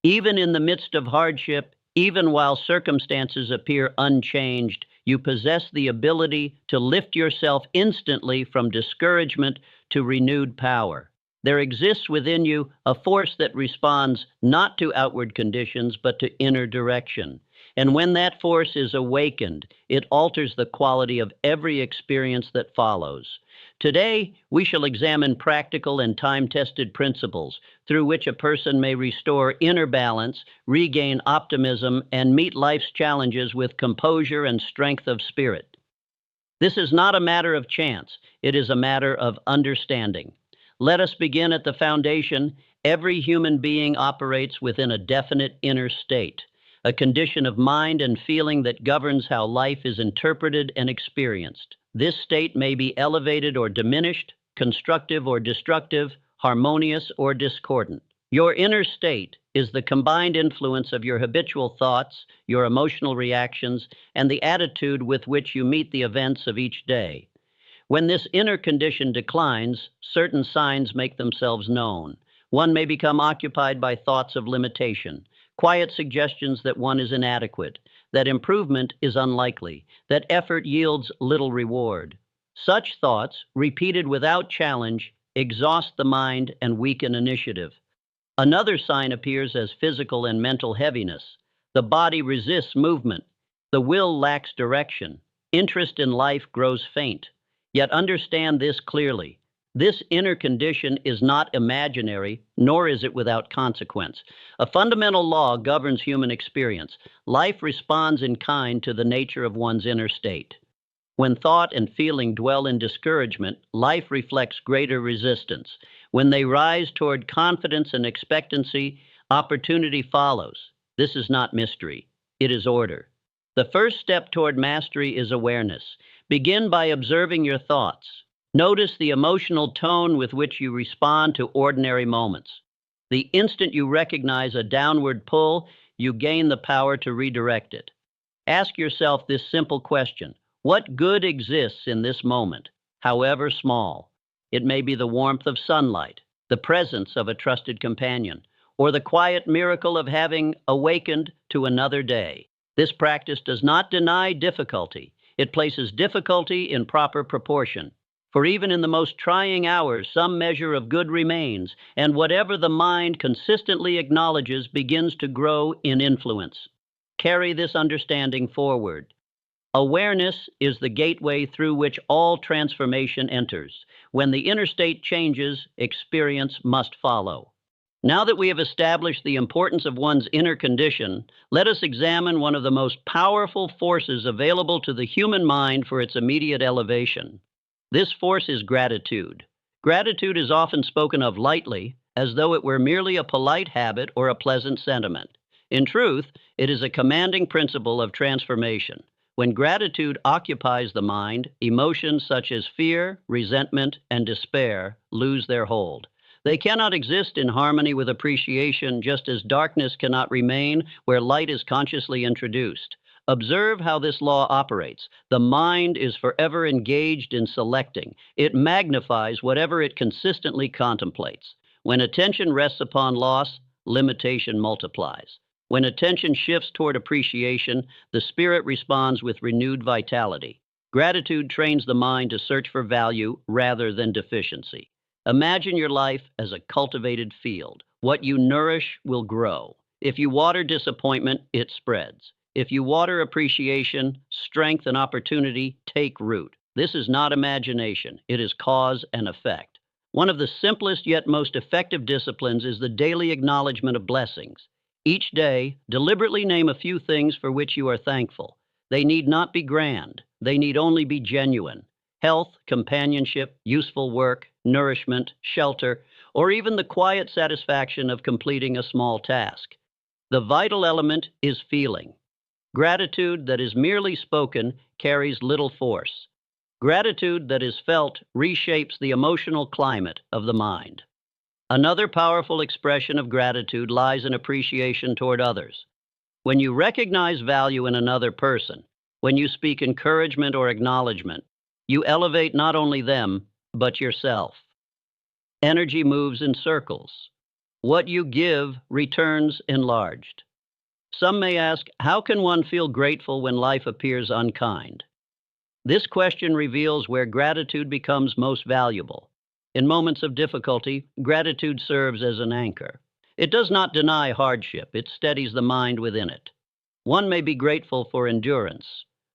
Even in the midst of hardship, even while circumstances appear unchanged, you possess the ability to lift yourself instantly from discouragement to renewed power. There exists within you a force that responds not to outward conditions, but to inner direction. And when that force is awakened, it alters the quality of every experience that follows. Today, we shall examine practical and time tested principles through which a person may restore inner balance, regain optimism, and meet life's challenges with composure and strength of spirit. This is not a matter of chance, it is a matter of understanding. Let us begin at the foundation. Every human being operates within a definite inner state, a condition of mind and feeling that governs how life is interpreted and experienced. This state may be elevated or diminished, constructive or destructive, harmonious or discordant. Your inner state is the combined influence of your habitual thoughts, your emotional reactions, and the attitude with which you meet the events of each day. When this inner condition declines, certain signs make themselves known. One may become occupied by thoughts of limitation, quiet suggestions that one is inadequate, that improvement is unlikely, that effort yields little reward. Such thoughts, repeated without challenge, exhaust the mind and weaken initiative. Another sign appears as physical and mental heaviness. The body resists movement. The will lacks direction. Interest in life grows faint. Yet understand this clearly. This inner condition is not imaginary, nor is it without consequence. A fundamental law governs human experience. Life responds in kind to the nature of one's inner state. When thought and feeling dwell in discouragement, life reflects greater resistance. When they rise toward confidence and expectancy, opportunity follows. This is not mystery, it is order. The first step toward mastery is awareness. Begin by observing your thoughts. Notice the emotional tone with which you respond to ordinary moments. The instant you recognize a downward pull, you gain the power to redirect it. Ask yourself this simple question: what good exists in this moment, however small? It may be the warmth of sunlight, the presence of a trusted companion, or the quiet miracle of having awakened to another day. This practice does not deny difficulty. It places difficulty in proper proportion. For even in the most trying hours, some measure of good remains, and whatever the mind consistently acknowledges begins to grow in influence. Carry this understanding forward. Awareness is the gateway through which all transformation enters. When the inner state changes, experience must follow. Now that we have established the importance of one's inner condition, let us examine one of the most powerful forces available to the human mind for its immediate elevation. This force is gratitude. Gratitude is often spoken of lightly, as though it were merely a polite habit or a pleasant sentiment. In truth, it is a commanding principle of transformation. When gratitude occupies the mind, emotions such as fear, resentment, and despair lose their hold. They cannot exist in harmony with appreciation, just as darkness cannot remain where light is consciously introduced. Observe how this law operates. The mind is forever engaged in selecting. It magnifies whatever it consistently contemplates. When attention rests upon loss, limitation multiplies. When attention shifts toward appreciation, the spirit responds with renewed vitality. Gratitude trains the mind to search for value rather than deficiency. Imagine your life as a cultivated field. What you nourish will grow. If you water disappointment, it spreads. If you water appreciation, strength and opportunity take root. This is not imagination, it is cause and effect. One of the simplest yet most effective disciplines is the daily acknowledgement of blessings. Each day, deliberately name a few things for which you are thankful. They need not be grand, they need only be genuine. Health, companionship, useful work, nourishment, shelter, or even the quiet satisfaction of completing a small task. The vital element is feeling. Gratitude that is merely spoken carries little force. Gratitude that is felt reshapes the emotional climate of the mind. Another powerful expression of gratitude lies in appreciation toward others. When you recognize value in another person, when you speak encouragement or acknowledgement, you elevate not only them, but yourself. Energy moves in circles. What you give returns enlarged. Some may ask, how can one feel grateful when life appears unkind? This question reveals where gratitude becomes most valuable. In moments of difficulty, gratitude serves as an anchor. It does not deny hardship, it steadies the mind within it. One may be grateful for endurance,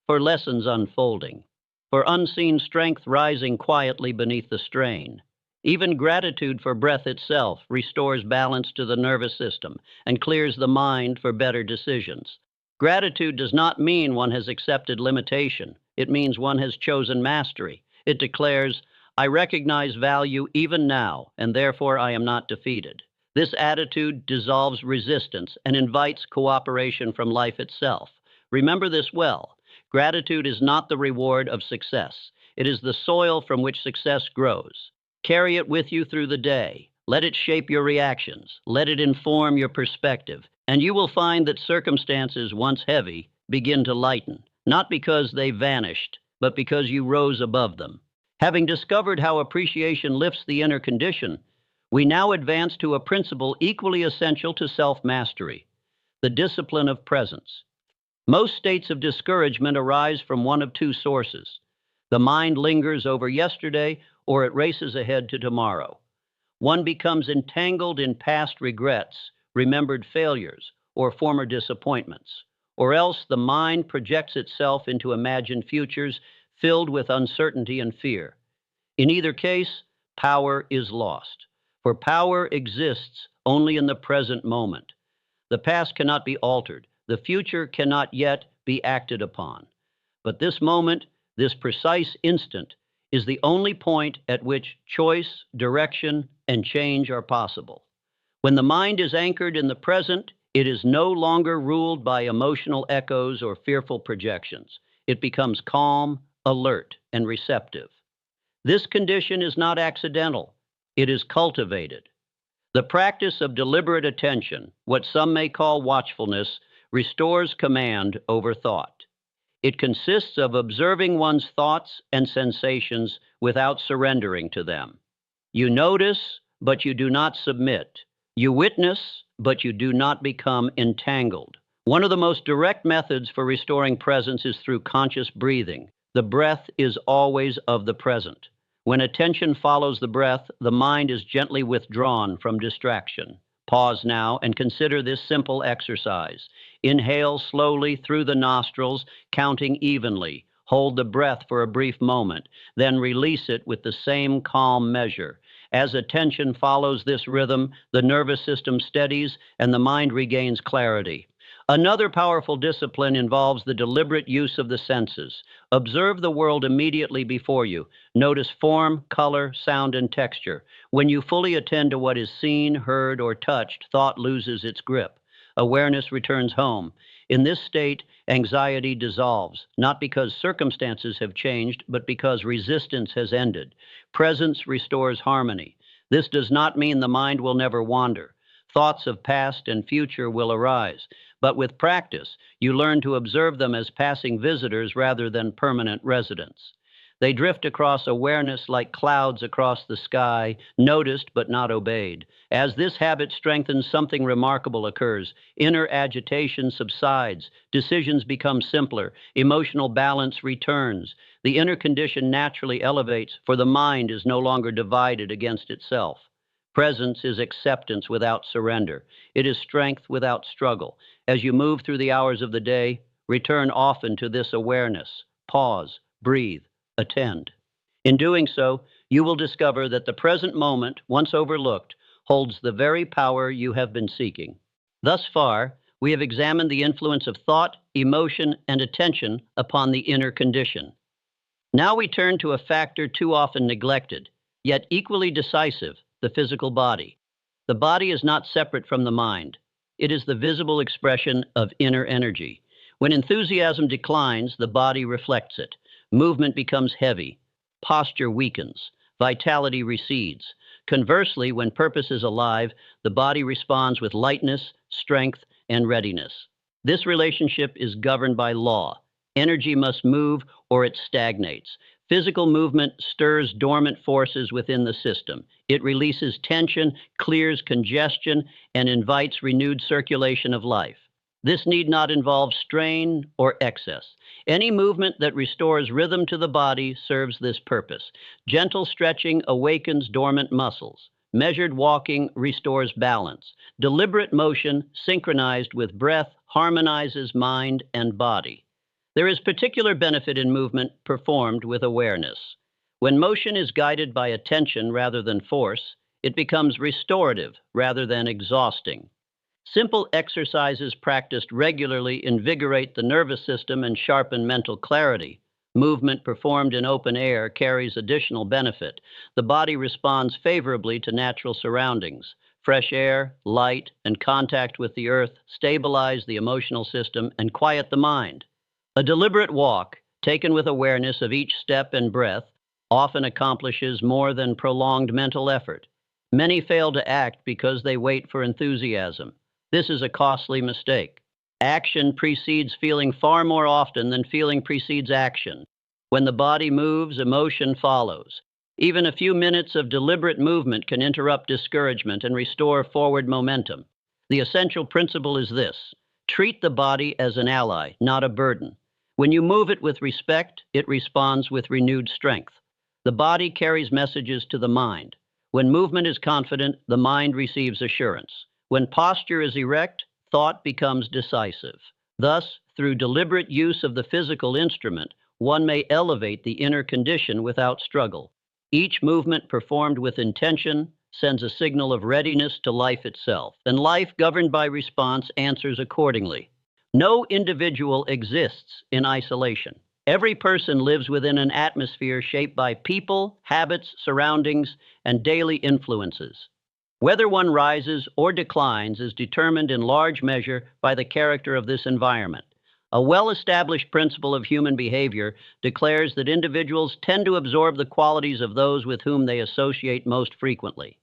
for lessons unfolding, for unseen strength rising quietly beneath the strain. Even gratitude for breath itself restores balance to the nervous system and clears the mind for better decisions. Gratitude does not mean one has accepted limitation. It means one has chosen mastery. It declares, I recognize value even now, and therefore I am not defeated. This attitude dissolves resistance and invites cooperation from life itself. Remember this well. Gratitude is not the reward of success. It is the soil from which success grows. Carry it with you through the day. Let it shape your reactions. Let it inform your perspective. And you will find that circumstances once heavy begin to lighten, not because they vanished, but because you rose above them. Having discovered how appreciation lifts the inner condition, we now advance to a principle equally essential to self-mastery, the discipline of presence. Most states of discouragement arise from one of two sources. The mind lingers over yesterday, or it races ahead to tomorrow. One becomes entangled in past regrets, remembered failures, or former disappointments, or else the mind projects itself into imagined futures filled with uncertainty and fear. In either case, power is lost, for power exists only in the present moment. The past cannot be altered, the future cannot yet be acted upon. But this moment, this precise instant, is the only point at which choice, direction, and change are possible. When the mind is anchored in the present, it is no longer ruled by emotional echoes or fearful projections. It becomes calm, alert, and receptive. This condition is not accidental, it is cultivated. The practice of deliberate attention, what some may call watchfulness, restores command over thought. It consists of observing one's thoughts and sensations without surrendering to them. You notice, but you do not submit. You witness, but you do not become entangled. One of the most direct methods for restoring presence is through conscious breathing. The breath is always of the present. When attention follows the breath, the mind is gently withdrawn from distraction. Pause now and consider this simple exercise. Inhale slowly through the nostrils, counting evenly. Hold the breath for a brief moment, then release it with the same calm measure. As attention follows this rhythm, the nervous system steadies and the mind regains clarity. Another powerful discipline involves the deliberate use of the senses. Observe the world immediately before you. Notice form, color, sound, and texture. When you fully attend to what is seen, heard, or touched, thought loses its grip. Awareness returns home. In this state, anxiety dissolves, not because circumstances have changed, but because resistance has ended. Presence restores harmony. This does not mean the mind will never wander. Thoughts of past and future will arise, but with practice, you learn to observe them as passing visitors rather than permanent residents. They drift across awareness like clouds across the sky, noticed but not obeyed. As this habit strengthens, something remarkable occurs. Inner agitation subsides, decisions become simpler, emotional balance returns. The inner condition naturally elevates, for the mind is no longer divided against itself. Presence is acceptance without surrender. It is strength without struggle. As you move through the hours of the day, return often to this awareness. Pause, breathe, attend. In doing so, you will discover that the present moment, once overlooked, holds the very power you have been seeking. Thus far, we have examined the influence of thought, emotion, and attention upon the inner condition. Now we turn to a factor too often neglected, yet equally decisive, the physical body. The body is not separate from the mind. It is the visible expression of inner energy. When enthusiasm declines, the body reflects it. Movement becomes heavy. Posture weakens. Vitality recedes. Conversely, when purpose is alive, the body responds with lightness, strength, and readiness. This relationship is governed by law. Energy must move or it stagnates. Physical movement stirs dormant forces within the system. It releases tension, clears congestion, and invites renewed circulation of life. This need not involve strain or excess. Any movement that restores rhythm to the body serves this purpose. Gentle stretching awakens dormant muscles. Measured walking restores balance. Deliberate motion, synchronized with breath, harmonizes mind and body. There is particular benefit in movement performed with awareness. When motion is guided by attention rather than force, it becomes restorative rather than exhausting. Simple exercises practiced regularly invigorate the nervous system and sharpen mental clarity. Movement performed in open air carries additional benefit. The body responds favorably to natural surroundings. Fresh air, light, and contact with the earth stabilize the emotional system and quiet the mind. A deliberate walk, taken with awareness of each step and breath, often accomplishes more than prolonged mental effort. Many fail to act because they wait for enthusiasm. This is a costly mistake. Action precedes feeling far more often than feeling precedes action. When the body moves, emotion follows. Even a few minutes of deliberate movement can interrupt discouragement and restore forward momentum. The essential principle is this: treat the body as an ally, not a burden. When you move it with respect, it responds with renewed strength. The body carries messages to the mind. When movement is confident, the mind receives assurance. When posture is erect, thought becomes decisive. Thus, through deliberate use of the physical instrument, one may elevate the inner condition without struggle. Each movement performed with intention sends a signal of readiness to life itself, and life governed by response answers accordingly. No individual exists in isolation. Every person lives within an atmosphere shaped by people, habits, surroundings, and daily influences. Whether one rises or declines is determined in large measure by the character of this environment. A well-established principle of human behavior declares that individuals tend to absorb the qualities of those with whom they associate most frequently.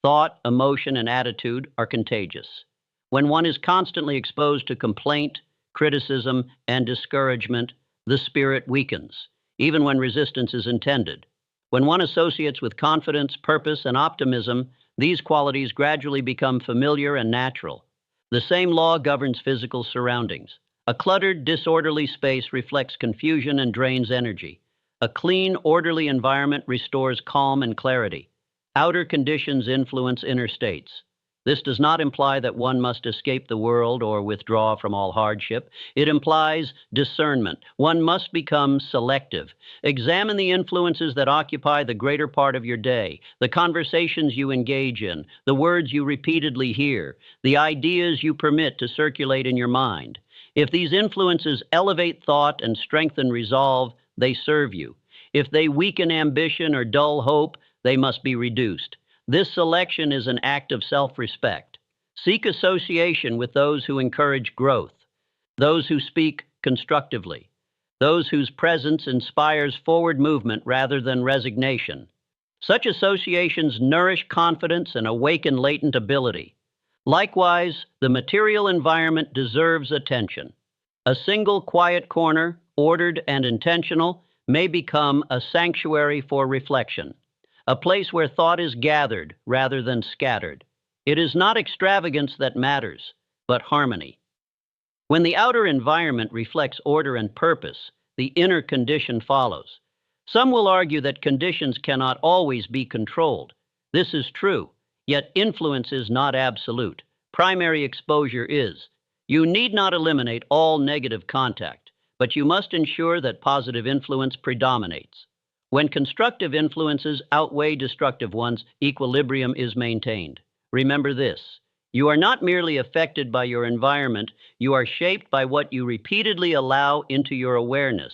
Thought, emotion, and attitude are contagious. When one is constantly exposed to complaint, criticism, and discouragement, the spirit weakens, even when resistance is intended. When one associates with confidence, purpose, and optimism, these qualities gradually become familiar and natural. The same law governs physical surroundings. A cluttered, disorderly space reflects confusion and drains energy. A clean, orderly environment restores calm and clarity. Outer conditions influence inner states. This does not imply that one must escape the world or withdraw from all hardship. It implies discernment. One must become selective. Examine the influences that occupy the greater part of your day, the conversations you engage in, the words you repeatedly hear, the ideas you permit to circulate in your mind. If these influences elevate thought and strengthen resolve, they serve you. If they weaken ambition or dull hope, they must be reduced. This selection is an act of self-respect. Seek association with those who encourage growth, those who speak constructively, those whose presence inspires forward movement rather than resignation. Such associations nourish confidence and awaken latent ability. Likewise, the material environment deserves attention. A single quiet corner, ordered and intentional, may become a sanctuary for reflection. A place where thought is gathered rather than scattered. It is not extravagance that matters, but harmony. When the outer environment reflects order and purpose, the inner condition follows. Some will argue that conditions cannot always be controlled. This is true, yet influence is not absolute. Primary exposure is. You need not eliminate all negative contact, but you must ensure that positive influence predominates. When constructive influences outweigh destructive ones, equilibrium is maintained. Remember this: you are not merely affected by your environment, you are shaped by what you repeatedly allow into your awareness.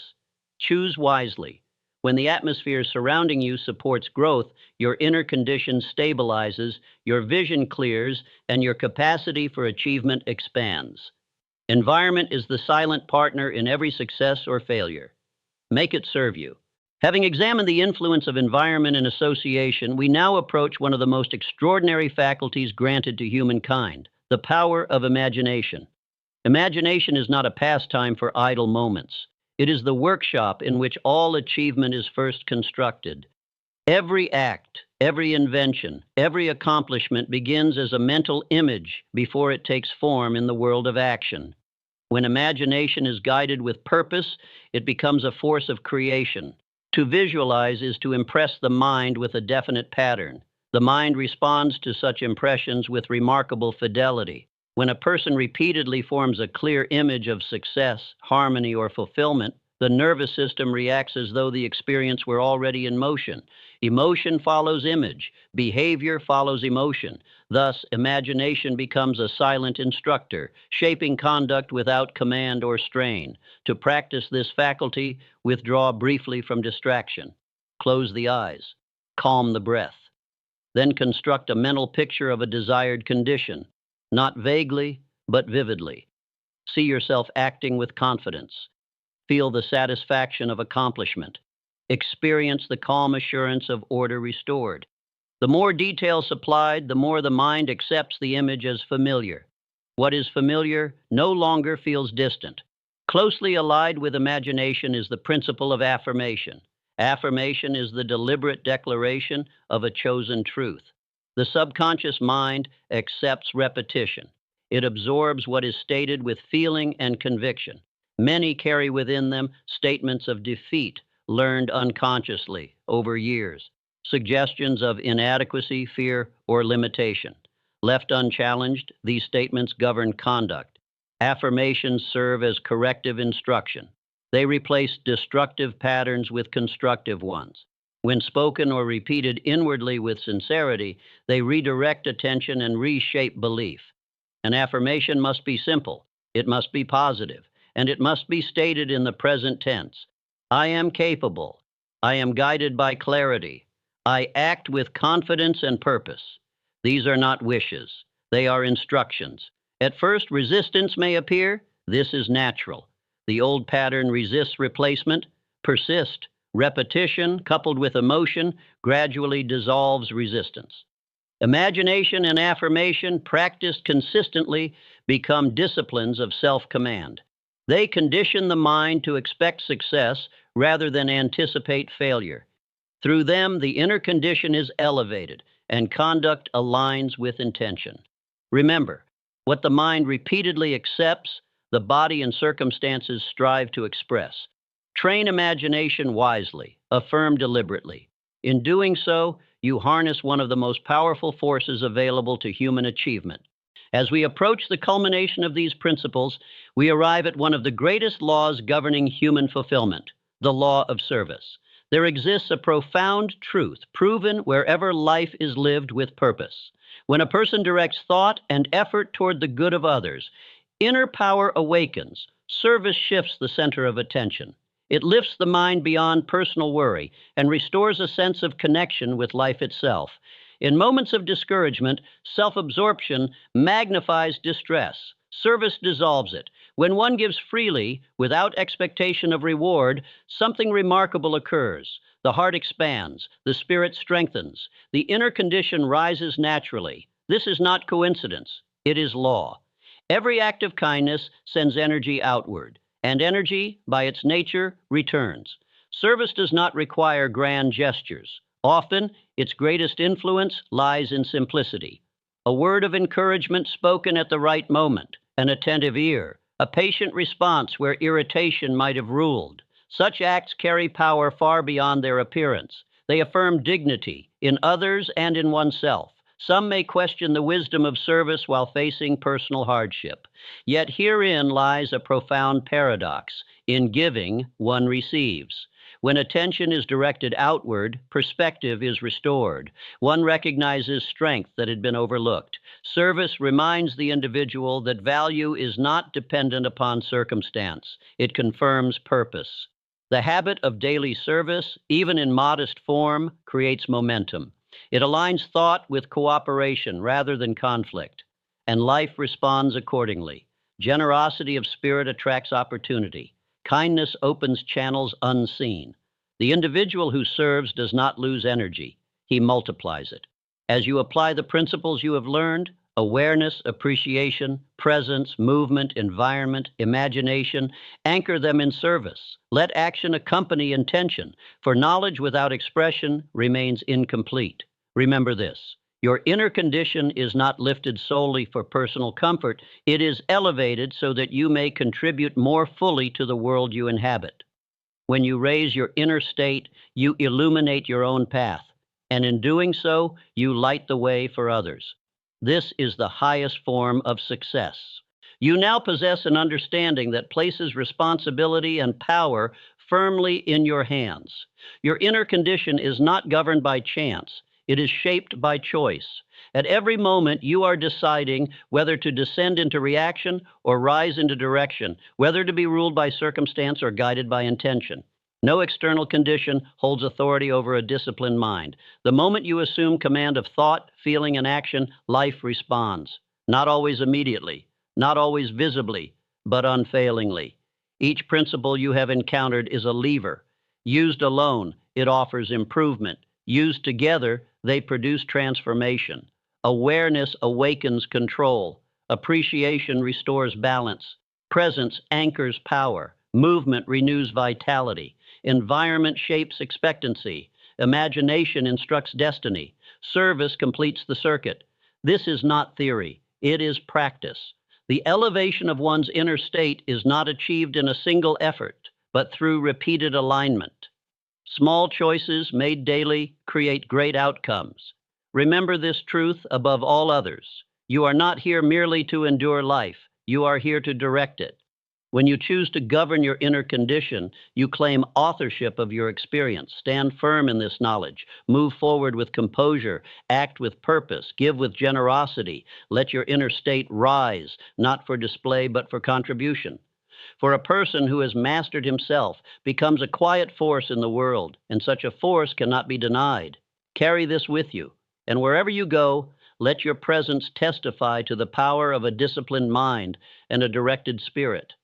Choose wisely. When the atmosphere surrounding you supports growth, your inner condition stabilizes, your vision clears, and your capacity for achievement expands. Environment is the silent partner in every success or failure. Make it serve you. Having examined the influence of environment and association, we now approach one of the most extraordinary faculties granted to humankind, the power of imagination. Imagination is not a pastime for idle moments. It is the workshop in which all achievement is first constructed. Every act, every invention, every accomplishment begins as a mental image before it takes form in the world of action. When imagination is guided with purpose, it becomes a force of creation. To visualize is to impress the mind with a definite pattern. The mind responds to such impressions with remarkable fidelity. When a person repeatedly forms a clear image of success, harmony, or fulfillment, the nervous system reacts as though the experience were already in motion. Emotion follows image, behavior follows emotion. Thus, imagination becomes a silent instructor, shaping conduct without command or strain. To practice this faculty, withdraw briefly from distraction. Close the eyes. Calm the breath. Then construct a mental picture of a desired condition, not vaguely, but vividly. See yourself acting with confidence. Feel the satisfaction of accomplishment. Experience the calm assurance of order restored. The more detail supplied, the more the mind accepts the image as familiar. What is familiar no longer feels distant. Closely allied with imagination is the principle of affirmation. Affirmation is the deliberate declaration of a chosen truth. The subconscious mind accepts repetition. It absorbs what is stated with feeling and conviction. Many carry within them statements of defeat learned unconsciously over years, suggestions of inadequacy, fear, or limitation. Left unchallenged, these statements govern conduct. Affirmations serve as corrective instruction. They replace destructive patterns with constructive ones. When spoken or repeated inwardly with sincerity, they redirect attention and reshape belief. An affirmation must be simple, it must be positive, and it must be stated in the present tense. I am capable. I am guided by clarity. I act with confidence and purpose. These are not wishes. They are instructions. At first, resistance may appear. This is natural. The old pattern resists replacement. Persist. Repetition, coupled with emotion, gradually dissolves resistance. Imagination and affirmation, practiced consistently, become disciplines of self-command. They condition the mind to expect success rather than anticipate failure. Through them, the inner condition is elevated and conduct aligns with intention. Remember, what the mind repeatedly accepts, the body and circumstances strive to express. Train imagination wisely, affirm deliberately. In doing so, you harness one of the most powerful forces available to human achievement. As we approach the culmination of these principles, we arrive at one of the greatest laws governing human fulfillment, the law of service. There exists a profound truth, proven wherever life is lived with purpose. When a person directs thought and effort toward the good of others, inner power awakens, service shifts the center of attention. It lifts the mind beyond personal worry and restores a sense of connection with life itself. In moments of discouragement, self-absorption magnifies distress. Service dissolves it. When one gives freely, without expectation of reward, something remarkable occurs. The heart expands, the spirit strengthens, the inner condition rises naturally. This is not coincidence, it is law. Every act of kindness sends energy outward, and energy, by its nature, returns. Service does not require grand gestures. Often, its greatest influence lies in simplicity. A word of encouragement spoken at the right moment, an attentive ear, a patient response where irritation might have ruled. Such acts carry power far beyond their appearance. They affirm dignity in others and in oneself. Some may question the wisdom of service while facing personal hardship. Yet herein lies a profound paradox. In giving, one receives. When attention is directed outward, perspective is restored. One recognizes strength that had been overlooked. Service reminds the individual that value is not dependent upon circumstance. It confirms purpose. The habit of daily service, even in modest form, creates momentum. It aligns thought with cooperation rather than conflict, and life responds accordingly. Generosity of spirit attracts opportunity. Kindness opens channels unseen. The individual who serves does not lose energy. He multiplies it. As you apply the principles you have learned, Awareness, appreciation, presence, movement, environment, imagination, anchor them in service. Let action accompany intention, for knowledge without expression remains incomplete. Remember this. Your inner condition is not lifted solely for personal comfort, it is elevated so that you may contribute more fully to the world you inhabit. When you raise your inner state, you illuminate your own path, and in doing so, you light the way for others. This is the highest form of success. You now possess an understanding that places responsibility and power firmly in your hands. Your inner condition is not governed by chance, it is shaped by choice. At every moment, you are deciding whether to descend into reaction or rise into direction, whether to be ruled by circumstance or guided by intention. No external condition holds authority over a disciplined mind. The moment you assume command of thought, feeling, and action, life responds. Not always immediately, not always visibly, but unfailingly. Each principle you have encountered is a lever. Used alone, it offers improvement. Used together, they produce transformation. Awareness awakens control. Appreciation restores balance. Presence anchors power. Movement renews vitality. Environment shapes expectancy. Imagination instructs destiny. Service completes the circuit. This is not theory, it is practice. The elevation of one's inner state is not achieved in a single effort, but through repeated alignment. Small choices made daily create great outcomes. Remember this truth above all others. You are not here merely to endure life, you are here to direct it. When you choose to govern your inner condition, you claim authorship of your experience. Stand firm in this knowledge. Move forward with composure. Act with purpose. Give with generosity. Let your inner state rise, not for display, but for contribution. For a person who has mastered himself becomes a quiet force in the world, and such a force cannot be denied. Carry this with you, and wherever you go, let your presence testify to the power of a disciplined mind and a directed spirit.